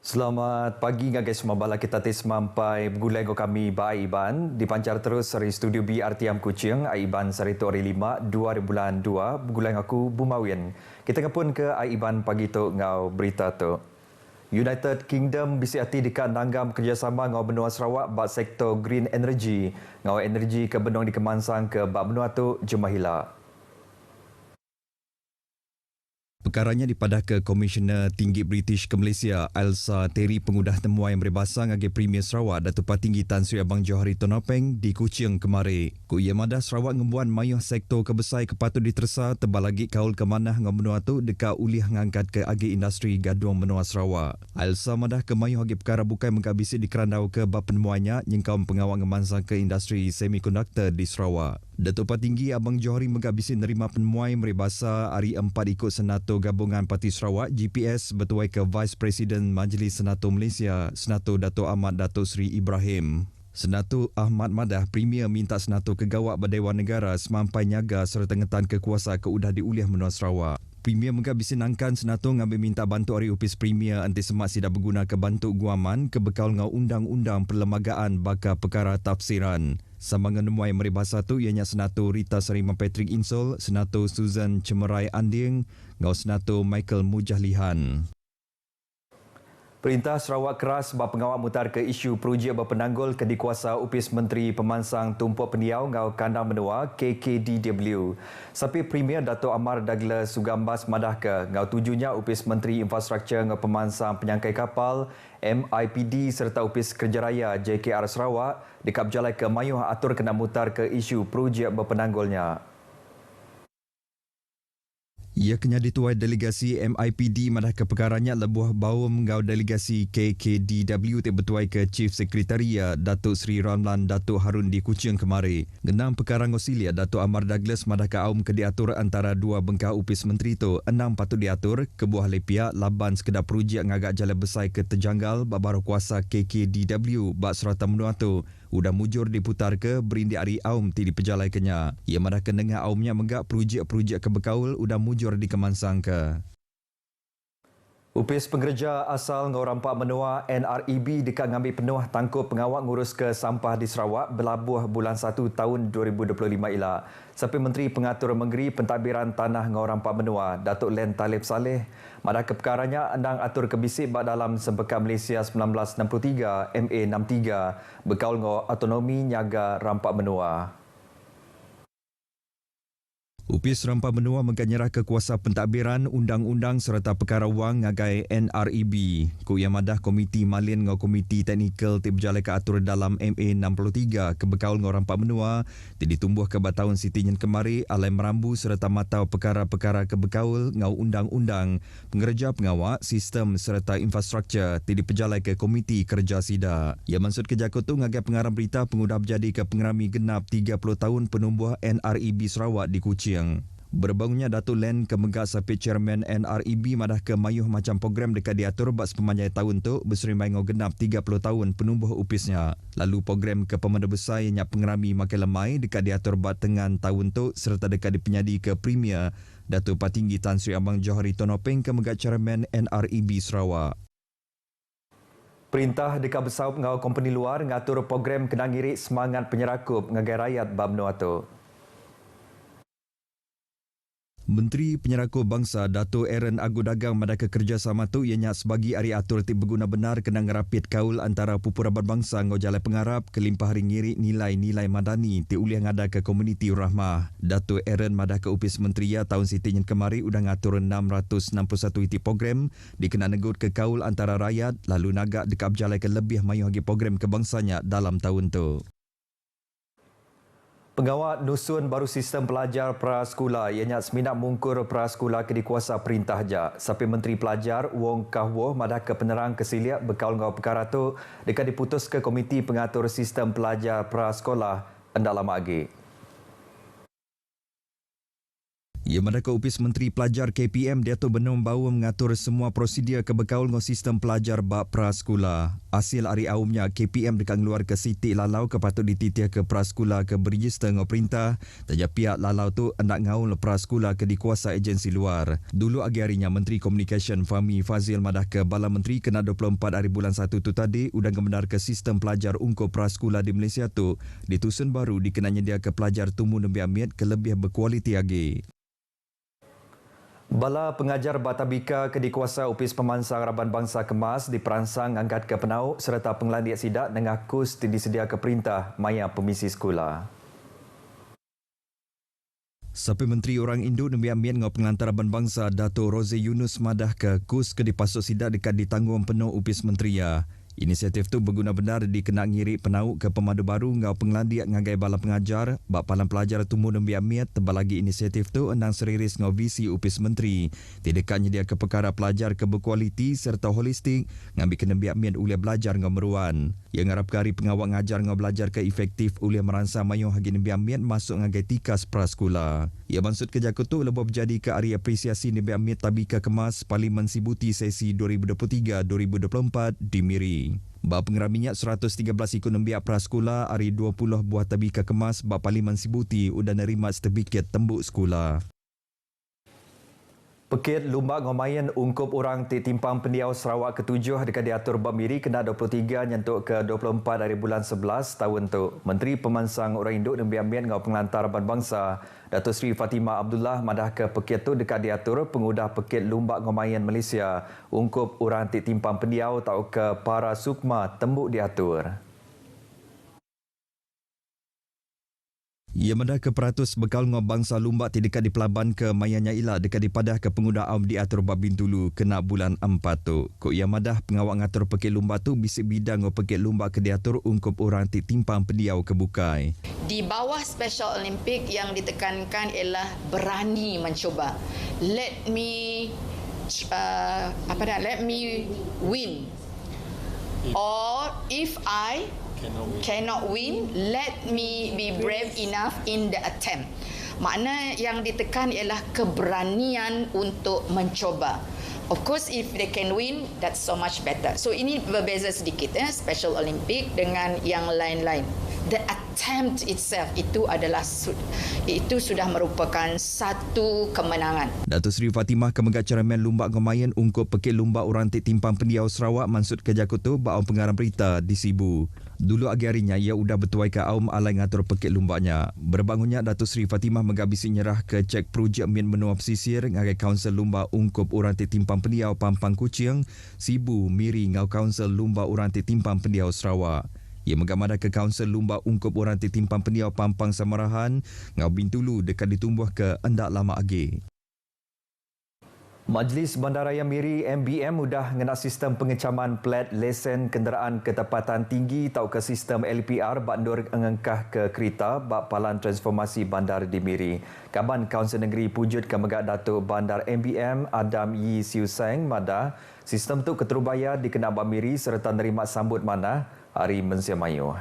Selamat pagi guys, semabala kita tes mampai bergulai ko kami ba Iban dipancar terus dari studio BRTM Kuching Iban sari tu hari 5 2 bulan 2 bergulai aku Bumawin. Kita ngapun ke Iban pagi tu ngau berita tu. United Kingdom bisi hati dekat nanggam kerjasama ngau benua Sarawak bak sektor green energy. Ngau energy ke benung dikemansang ke bak benua tu Jumahila. Perkaranya dipadah ke Komisioner Tinggi British ke Malaysia, Elsa Terry pengudah temuan yang berbahasa ngagi Premier Sarawak Datuk Patinggi Tan Sri Abang Johari Tonopeng di Kuching kemari. Ku ia madah Sarawak ngembuan mayuh sektor kebesai kepatut ditersa tebal lagi kaul ke manah ngam benua tu dekat ulih ngangkat ke agi industri gaduang benua Sarawak. Elsa madah ke mayuh agi perkara bukai mengkabisi di kerandau ke bab penemuannya nyengkau pengawal ngemansang ke industri semikonduktor di Sarawak. Datuk Patinggi Abang Johari mengkabisi nerima penemuan meribasa hari 4 ikut Senator Gabungan Parti Sarawak GPS bertuai ke Vice President Majlis Senator Malaysia Senator Datuk Ahmad Datuk Seri Ibrahim. Senator Ahmad Madah Premier minta Senator Kegawak Berdewan Negara semampai nyaga serta ngetan kekuasa keudah diuliah menua Sarawak. Premier mengkabisi nangkan Senator ngambil minta bantu hari upis Premier anti semak sidak berguna ke bantu guaman ke bekal ngau undang-undang perlembagaan bakal perkara tafsiran. Sambangan nemuai meribasa tu ianya Senator Rita Sarima Patrick Insol, Senator Susan Cemerai Anding, ngau Senator Michael Mujahlihan. Perintah Sarawak keras bab pengawal mutar ke isu projek berpenanggul ke dikuasa upis Menteri Pemansang Tumpuk Peniau ngau Kandang Menua KKDW. Sapi Premier Dato' Amar Douglas Sugambas madah ke ngau tujunya upis Menteri Infrastruktur ngau Pemansang Penyangkai Kapal MIPD serta upis Kerjaraya JKR Sarawak dikap jalai ke mayuh atur kena mutar ke isu projek berpenanggulnya. Ia kena dituai delegasi MIPD madah ke perkaranya lebuh bau menggau delegasi KKDW bertuai ke Chief Sekretariat Datuk Seri Ramlan Datuk Harun di Kuching kemari. Genang perkara ngosilia Datuk Amar Douglas madah ke aum ke diatur antara dua bengkau upis menteri tu. 6 patut diatur ke buah lepia laban sekedar projek ngagak jalan besar ke terjanggal babaru kuasa KKDW bak serata menua tu. Udah mujur diputar ke berindi hari aum ti dipejalai kenya. Ia madah ke dengar aumnya menggak projek-projek ke bekaul udah mujur dikemansang ke. Upis pengerja asal Ngau Rampak Menua NREB dekat ngambil penuh tangkup pengawal ngurus ke sampah di Sarawak berlabuh bulan 1 tahun 2025 ila. Sapi Menteri Pengatur Menggeri Pentadbiran Tanah Ngau Rampak Menua Datuk Len Talib Saleh madah ke perkaranya andang atur kebisik bak dalam Sempekan Malaysia 1963 MA63 berkaul ngau autonomi nyaga Rampak Menua. Upis Rampak Menua menganyerah kekuasa pentadbiran undang-undang serta perkara wang ngagai NREB. Ku yang madah Komiti Malin ngau Komiti Teknikal ti berjalai ke atur dalam MA63 ke bekaul ngau Rampak Menua ti ditumbuh ke batahun sitinyen kemari alai merambu serta matau perkara-perkara ke bekaul ngau undang-undang pengerja pengawak sistem serta infrastruktur ti diperjalai ke Komiti Kerja Sida. Ia maksud kejakut tu ngagai pengarang berita pengudah berjadi ke pengerami genap 30 tahun penumbuh NREB Sarawak di Kuching. Berbangunnya Datuk Len ke megak sapi Chairman NREB madah ke mayuh macam program dekat diatur bak sepemanjai tahun tu berserimai ngau genap 30 tahun penumbuh upisnya. Lalu program ke pemandu besar yang pengerami makin lemai dekat diatur bak tengan tahun tu serta dekat dipenyadi ke Premier Datuk Patinggi Tan Sri Abang Johari Tonopeng ke megak Chairman NREB Sarawak. Perintah dekat besar ngau company luar ngatur program kena ngirik semangat penyerakup ngagai rakyat bab menua tu. Menteri Penyerakup Bangsa Dato' Aaron Agu Dagang madah ke kerjasama tu ianya sebagi hari atur ti berguna benar kena ngerapit kaul antara pupuraban bangsa ngau jalai pengarap kelimpah hari ngirik nilai-nilai madani ti uliah ngada ke komuniti rahmah. Dato' Aaron madah ke upis menteriya tahun sitinyen kemari udah ngatur 661 iti program dikena negut ke kaul antara rakyat lalu nagak dekap jalai ke lebih mayuh lagi program kebangsanya dalam tahun tu. Pengawal Nusun baru sistem pelajar prasekolah ianya seminat mungkur prasekolah ke dikuasa perintah jak. Sapi Menteri Pelajar Wong Kah Woh madah ke penerang kesiliak berkaul ngau perkara tu dekat diputus ke Komiti Pengatur Sistem Pelajar Prasekolah endak lama lagi. Ia mendaka Upis Menteri Pelajar KPM Dato' Benum Bawu mengatur semua prosedur kebekaul ngau sistem pelajar bak prasekolah. Hasil hari awamnya KPM dekat ngeluar ke Siti Lalau ke patut dititiah ke prasekolah ke berregister ngau perintah. Tajak pihak Lalau tu hendak ngaul prasekolah ke dikuasa agensi luar. Dulu agi harinya Menteri Komunikasi Fahmi Fazil madah ke Bala Menteri kena 24 hari bulan 1 tu tadi udang kebenar ke sistem pelajar ungkup prasekolah di Malaysia tu ditusun baru dikenanya dia ke pelajar tumu nembi amit ke lebih berkualiti lagi. Bala pengajar Batabika ke dikuasa Upis Pemansang Raban Bangsa Kemas diperansang angkat ke penauk serta penglandiak sidak dengan kus disedia ke perintah maya pemisi sekolah. Sapi Menteri Orang Indo Nembi Amin ngau pengantar Raban Bangsa Dato' Rozi Yunus madah ke kus ke dipasuk sidak dekat ditanggung penuh Upis Menteri ya. Inisiatif tu berguna benar dikena ngiri penauk ke pemadu baru ngau penglandiak ngagai bala pengajar bak palang pelajar tumu nembi amiat tebal lagi inisiatif tu endang seriris ngau visi Upis Menteri tidak nyedia ke perkara pelajar ke berkualiti serta holistik ngambil ke nembi amiat ulia belajar ngau meruan yang ngarap kari pengawal ngajar ngau belajar ke efektif ulia meransang mayung hagi nembi amiat masuk ngagai tikas prasekolah. Ia maksud kerja tu lebih berjadi ke hari apresiasi nembi amiat Tabika Kemas Parlimen Sibuti sesi 2023-2024 di Miri. Bak pengeram minyak 113 ikut nembiak prasekolah hari 20 buah Tabika Kemas bak Parlimen Sibuti udah nerima sertifikat tembuk sekolah. Pekit Lumba Ngomayan ungkup orang timpang pendiau Sarawak ke-7 dekat diatur bab Miri kena 23 nyentuk ke 24 hari bulan 11 tahun tu. Menteri Pemansang Orang Induk nembi ambian ngau pengelantar Ban Bangsa Datuk Seri Fatimah Abdullah madah ke pekit tu dekat diatur pengudah Pekit Lumba Ngomayan Malaysia ungkup orang timpang pendiau tau ke para sukma tembuk diatur. Ia mendah ke peratus bekal ngau bangsa lumba ti dekat di pelaban ke Mayanya Ila dekat dipadah ke penguda aum diatur babin dulu kena bulan 4 tu. Kok ia madah pengawak ngatur pekit lumba tu bisik bidang ngau pekit lumba ke diatur ungkup orang ti timpang pendiau ke bukai. Di bawah Special Olympic yang ditekankan ialah berani mencuba. Let me win. Or if I cannot win, let me be brave enough in the attempt. Makna yang ditekan ialah keberanian untuk mencoba. Of course, if they can win, that's so much better. So ini berbeza sedikit Special Olympic dengan yang lain-lain. The attempt itself itu sudah merupakan satu kemenangan. Datuk Seri Fatimah Kemegat Cermin Lumba Ngomayan ungkup pekit lumba orang timpang pendiau Sarawak mansud kerja kutu baum pengarang berita di Sibu. Dulu agi harinya ia udah bertuai ke aum alai ngatur pekit lumbanya. Berbangunnya Datuk Seri Fatimah megabisi nyerah ke cek projek min menua pesisir ngagai Kaunsil Lumba ungkup orang timpang pendiau Pampang Kuching, Sibu, Miri ngau Kaunsil Lumba orang timpang pendiau Sarawak. Ia mengamada ke Kaunsil Lumba ungkup orang timpang pendiau Pampang Samarahan ngau Bintulu dekat ditumbuh ke endak lama agi. Majlis Bandaraya Miri MBM mudah ngenak sistem pengecaman plat lesen kenderaan ketepatan tinggi tau ke sistem LPR bandur engengkah ke kereta bak palan transformasi bandar di Miri. Kaban Kaunsil Negeri Pujut Kemegat Datuk Bandar MBM Adam Yi Siu Seng madah sistem tu keterubaya dikena bak Miri serta nerima sambut mana hari Mensia Mayu.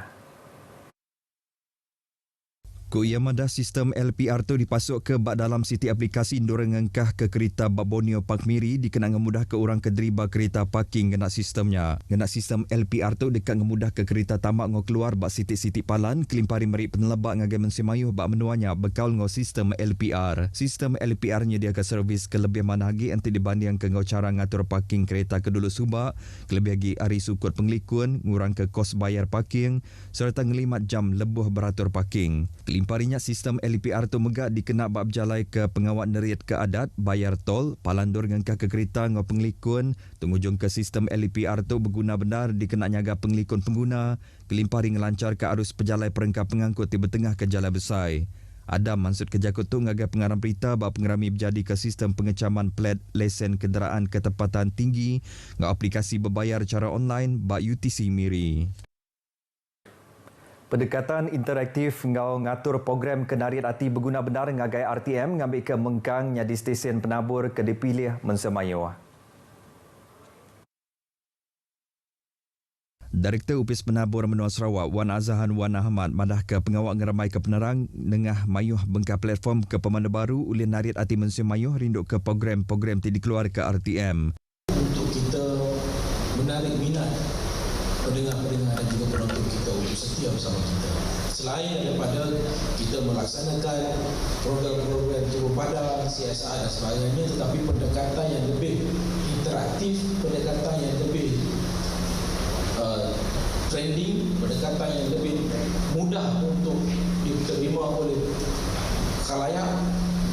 Ko ia madah sistem LPR tu dipasuk ke bak dalam siti aplikasi indorang ngengkah ke kereta bak Borneo Park Miri dikenang ngemudah ke orang ke deriba kereta parking kena sistemnya. Kena sistem LPR tu dekat ngemudah ke kereta tamak ngau keluar bak siti-siti palan kelimpari merik penelebak ngagai mensimayuh bak menuanya bekal ngau sistem LPR. Sistem LPR dia ke servis kelebih mana lagi nanti dibanding ke ngau cara ngatur parking kereta ke dulu subak, kelebih lagi hari sukut penglikun, ngurang ke kos bayar parking serta ngelimat jam lebuh beratur parking. Limparinya sistem LPR tu megak dikena bab jalai ke pengawat neriat ke adat, bayar tol, palandur ngengkah ke kereta ngau penglikun, tungujung ke sistem LPR tu berguna benar dikena nyaga penglikun pengguna, kelimpari ngelancar ke arus pejalai perengkap pengangkut di bertengah ke jalan besar. Adam maksud kerja kutu ngagai pengarang berita bab pengerami berjadi ke sistem pengecaman plat lesen kenderaan ketepatan tinggi ngau aplikasi berbayar cara online bab UTC Miri. Pendekatan interaktif ngau ngatur program kenarian hati berguna benar ngagai RTM ngambil ke mengkangnya di stesen penabur ke dipilih Mensemayu. Direktur Upis Penabur Menua Sarawak Wan Azahan Wan Ahmad madah ke pengawal ngeramai ke penerang nengah mayuh bengkah platform ke pemandu baru ulin narit ati mensium mayuh rinduk ke program-program ti dikeluar ke RTM. Untuk kita menarik minat pendengar-pendengar dan juga penonton kita untuk setia bersama kita. Selain daripada kita melaksanakan program-program turun padang, CSR dan sebagainya, tetapi pendekatan yang lebih interaktif, pendekatan yang lebih trending, pendekatan yang lebih mudah untuk diterima oleh khalayak,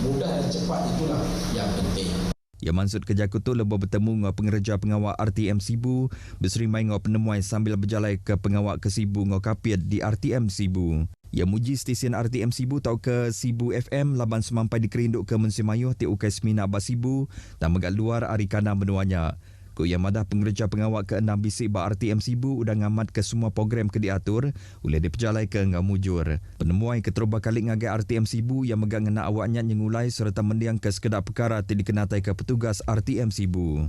mudah dan cepat, itulah yang penting. Ya maksud kejakutu lebih bertemu dengan pengereja pengawal RTM Sibu berserimai dengan penemuan sambil berjalan ke pengawal ke Sibu dengan kapiat di RTM Sibu. Ya muji stesen RTM Sibu tau ke Sibu FM laban semampai dikerinduk ke Musim Mayuh ti ukai Semina Abas Sibu dan megat luar Arikana menuanya. Ku yang madah pengereja pengawal ke-6 bisik ba RTM Sibu udah ngamat ke semua program ke diatur oleh diperjalai ke ngau mujur. Penemuan keteruba kali ngagai RTM Sibu yang megang ngena awaknya nyengulai serta mendiang ke sekedar perkara ti dikenatai ke petugas RTM Sibu.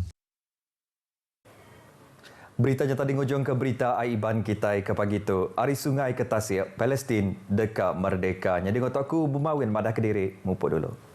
Beritanya tadi ngujung ke berita Aiban kita ke pagi tu. Ari sungai ke Tasik, Palestin dekat merdeka. Jadi ngotok aku Bumawin madah Kediri. Mupuk dulu.